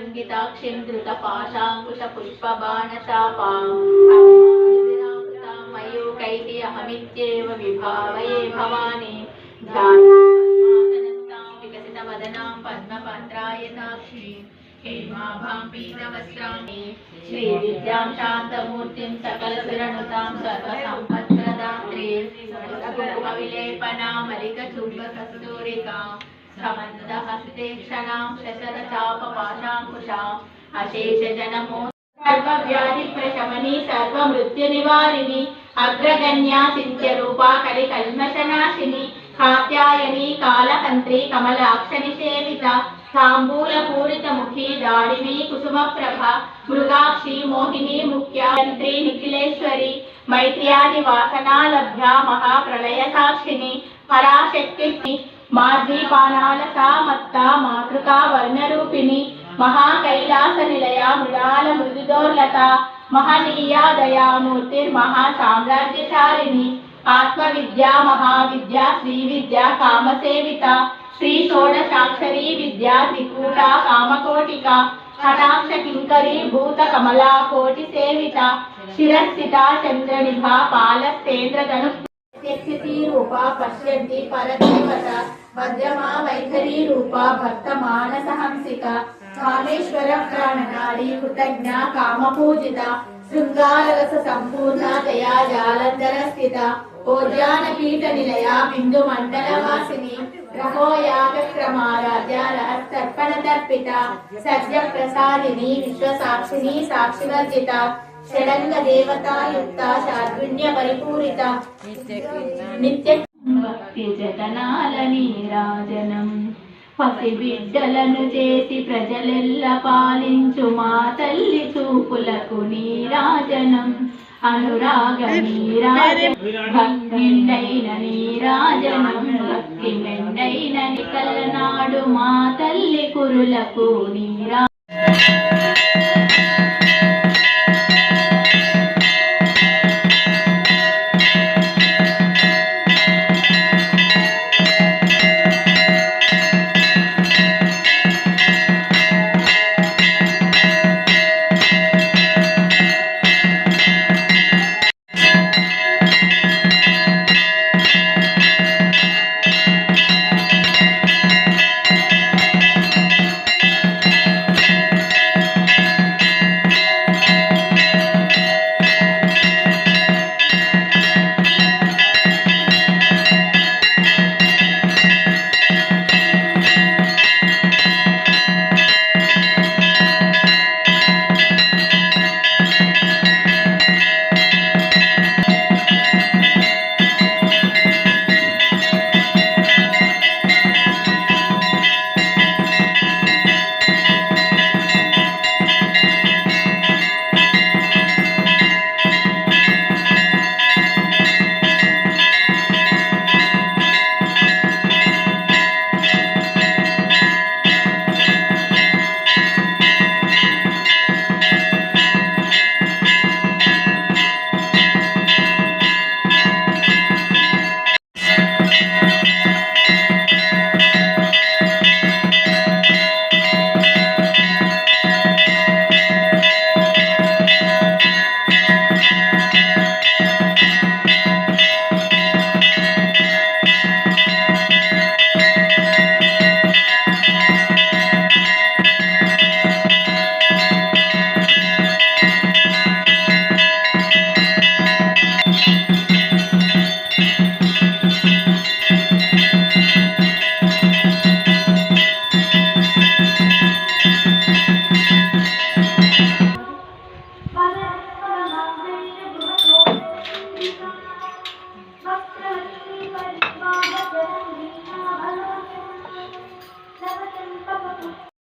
అంకితాక్షిం ధృతపాశాంకుశపుష్పబాణచాపాం మయూకైతి అహమిత్యేవ విభావయే భవాని వికసితవదనాం పద్మపత్రాయతాక్షి हेमाभां पीतवस्त्राणि श्रीविद्यां शान्तमूर्तिं सकलसुरनुतां सर्वसम्पत्प्रदात्रीं कुङ्कुमविलेपनामलिकचुम्बकस्तूरिकां समन्दहस्ते क्षणां शशरचापपाशाङ्कुशाम् अशेषजनमो सर्वव्याधिप्रशमनी सर्वमृत्युनिवारिणी अग्रगण्या चिन्त्यरूपा कलिकल्मषनाशिनी कात्यायनी कालहन्त्री कमलाक्षनिसेविता ताम्बूलपूरितमुखी दाडिनी कुसुमप्रभा मृगाक्षी मोहिनी मुख्यमंत्री निखिलेश्वरी मैत्र्यादिवासनालभ्या महाप्रलयसाक्षिणी पराशक्ति मार्दीपानालसा मत्ता मातृका वर्णरूपिणी महाकैलासनिलया मृणाल मृदुदोर्लता महनीया दयामूर्तिर्महासाम्राज्यशालिनी आत्मविद्या महाविद्या श्रीविद्या कामसेविता श्री षोडशाक्षरी विद्या त्रिकूटा कामकोटिका कटाक्ष किंकरी भूत कमला कोटि सेविता शिरस्थिता चंद्रनिभा पालस्तेन्द्र धनुष्यति रूपा पश्यन्ति परदेवता वज्रमा वैखरी रूपा भक्त मानस हंसिका कामेश्वर प्राणनाडी कृतज्ञा कामपूजिता शृंगाररस संपूर्णा दया जालंधर स्थिता ओज्जानपीठ निलया बिंदु मंडलवासिनी रहोयागक्रमाराध्या रहस्तर्पणतर्पिता सद्य प्रसादिनी विश्वसाक्षिणी साक्षिवर्जिता षडंग देवता युक्ता शार्दुन्य परिपूरिता नित्य भक्ति जतनाल नीराजनं పసిబిడ్డలను చేసి ప్రజలెల్ల పాలించు మా తల్లి చూపులకు నీరాజనం అనురాగ నీరాజనం భక్తి మెండైన నీరాజనం భక్తి మెండైన నికలనాడు మా తల్లి కురులకు నీరాజనం